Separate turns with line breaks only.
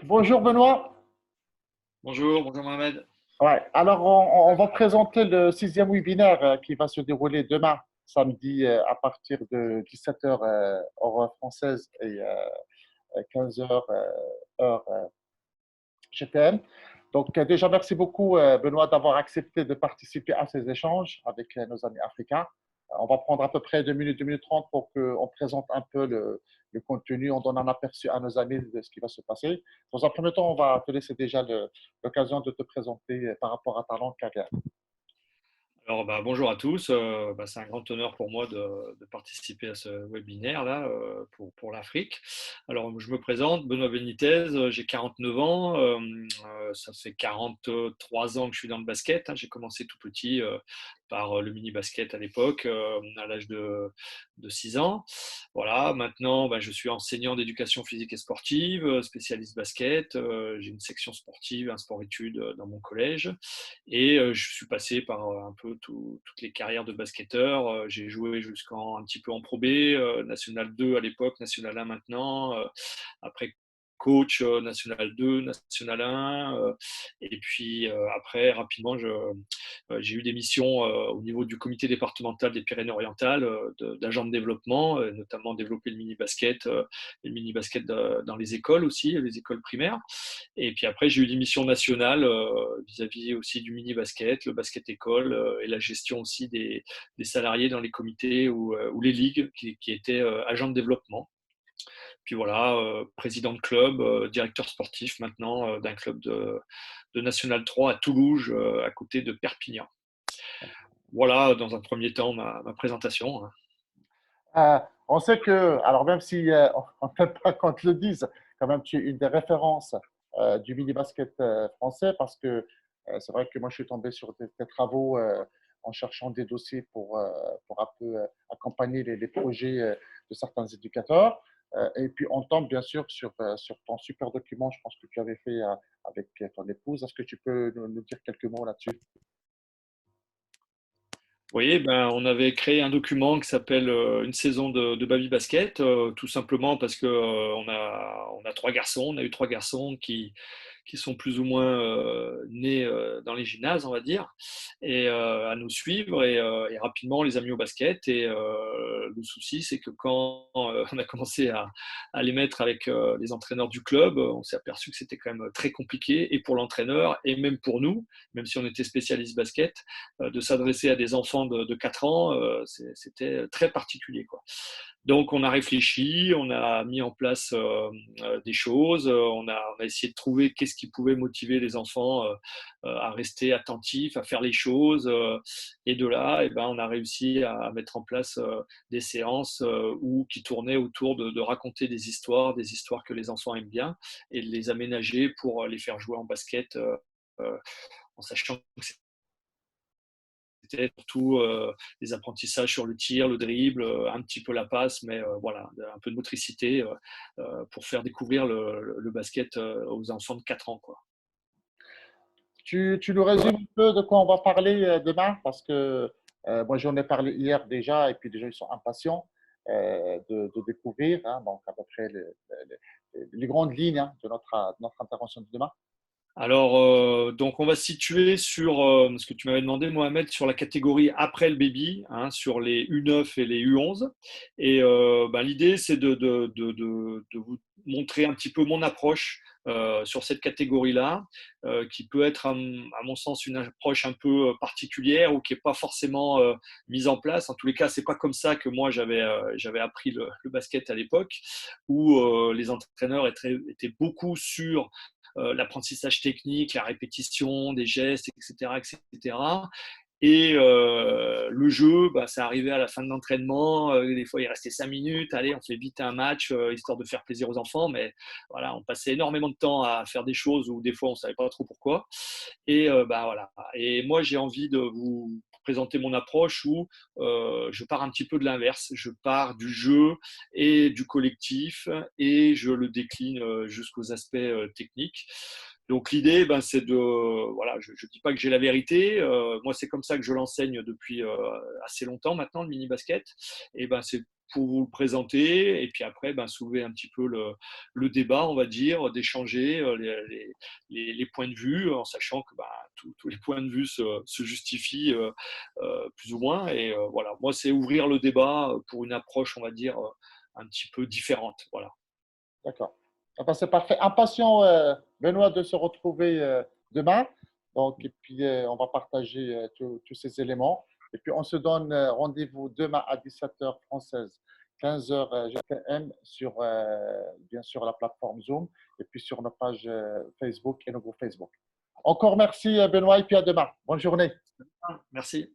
Bonjour Benoît.
Bonjour Mohamed.
Ouais, alors on va présenter le sixième webinaire qui va se dérouler demain, samedi, à partir de 17h heure française et 15h heure GTN. Donc déjà, merci beaucoup Benoît d'avoir accepté de participer à ces échanges avec nos amis africains. On va prendre à peu près 2 minutes, 2 minutes 30 pour qu'on présente un peu le contenu, on donne un aperçu à nos amis de ce qui va se passer. Dans un premier temps, on va te laisser déjà l'occasion de te présenter par rapport à ta langue carrière.
Alors, bonjour à tous. C'est un grand honneur pour moi de participer à ce webinaire là pour l'Afrique. Alors, je me présente, Benoît Benitez, j'ai 49 ans. Ça fait 43 ans que je suis dans le basket, hein. J'ai commencé tout petit par le mini-basket à l'époque, à l'âge de 6 ans. Voilà, maintenant, je suis enseignant d'éducation physique et sportive, spécialiste basket. J'ai une section sportive, un sport-études dans mon collège. Et je suis passé par un peu toutes les carrières de basketteur. J'ai joué jusqu'en un petit peu en Pro B, National 2 à l'époque, National 1 maintenant. Après coach National 2, National 1. Et puis après, rapidement, j'ai eu des missions au niveau du comité départemental des Pyrénées-Orientales, d'agent de développement, notamment développer le mini-basket, dans les écoles aussi, les écoles primaires. Et puis après, j'ai eu des missions nationales vis-à-vis aussi du mini-basket, le basket-école et la gestion aussi des salariés dans les comités ou les ligues qui étaient agents de développement. Puis voilà, président de club, directeur sportif maintenant d'un club de National 3 à Toulouse, à côté de Perpignan. Voilà, dans un premier temps, ma présentation.
On sait que, alors même si on n'aime pas qu'on te le dise, quand même tu es une des références du mini-basket français parce que c'est vrai que moi je suis tombé sur tes travaux en cherchant des dossiers pour un peu accompagner les projets de certains éducateurs. Et puis on tombe bien sûr sur ton super document, je pense que tu avais fait avec ton épouse. Est-ce que tu peux nous dire quelques mots là-dessus?
Oui, on avait créé un document qui s'appelle Une saison de Baby Basket, tout simplement parce que on a trois garçons, on a eu trois garçons qui sont plus ou moins nés dans les gymnases, on va dire, et à nous suivre et rapidement on les a mis au basket. Et le souci, c'est que quand on a commencé à les mettre avec les entraîneurs du club, on s'est aperçu que c'était quand même très compliqué et pour l'entraîneur et même pour nous, même si on était spécialiste basket, de s'adresser à des enfants de 4 ans, c'était très particulier, quoi. Donc on a réfléchi, on a mis en place des choses, on a essayé de trouver qu'est-ce qui pouvait motiver les enfants à rester attentifs, à faire les choses. Et de là, on a réussi à mettre en place des séances qui tournaient autour de raconter des histoires que les enfants aiment bien, et de les aménager pour les faire jouer en basket, en sachant que c'était surtout des apprentissages sur le tir, le dribble, un petit peu la passe, mais voilà, un peu de motricité pour faire découvrir le basket aux enfants de 4 ans, quoi.
Tu nous résumes un peu de quoi on va parler demain parce que moi j'en ai parlé hier déjà et puis déjà ils sont impatients de découvrir hein, donc à peu près les grandes lignes hein, de notre intervention de demain.
Alors, donc on va se situer sur ce que tu m'avais demandé, Mohamed, sur la catégorie après le baby, hein, sur les U9 et les U11. Et l'idée, c'est de vous montrer un petit peu mon approche sur cette catégorie-là, qui peut être, à mon sens, une approche un peu particulière ou qui n'est pas forcément mise en place. En tous les cas, c'est pas comme ça que moi j'avais appris le basket à l'époque, où les entraîneurs étaient beaucoup sur l'apprentissage technique, la répétition des gestes, etc. etc. Et le jeu, ça arrivait à la fin de l'entraînement. Des fois, il restait 5 minutes. Allez, on fait vite un match, histoire de faire plaisir aux enfants. Mais voilà, on passait énormément de temps à faire des choses où des fois, on ne savait pas trop pourquoi. Et voilà. Et moi, j'ai envie de vous présenter mon approche où je pars un petit peu de l'inverse. Je pars du jeu et du collectif et je le décline jusqu'aux aspects techniques. Donc l'idée, ben, c'est de, voilà, je ne dis pas que j'ai la vérité. Moi, c'est comme ça que je l'enseigne depuis assez longtemps maintenant, le mini basket. Et ben, c'est pour vous le présenter et puis après, ben, soulever un petit peu le débat, on va dire, d'échanger les points de vue, en sachant que ben, tous les points de vue se justifient plus ou moins. Et voilà, moi, c'est ouvrir le débat pour une approche, on va dire, un petit peu différente. Voilà.
D'accord. Ah ben, c'est parfait. Impatient, Benoît, de se retrouver demain. Donc, et puis, on va partager tous ces éléments. Et puis, on se donne rendez-vous demain à 17h française, 15h GTM, sur, bien sûr, la plateforme Zoom et puis sur nos pages Facebook et nos groupes Facebook. Encore merci, Benoît, et puis à demain. Bonne journée.
Merci.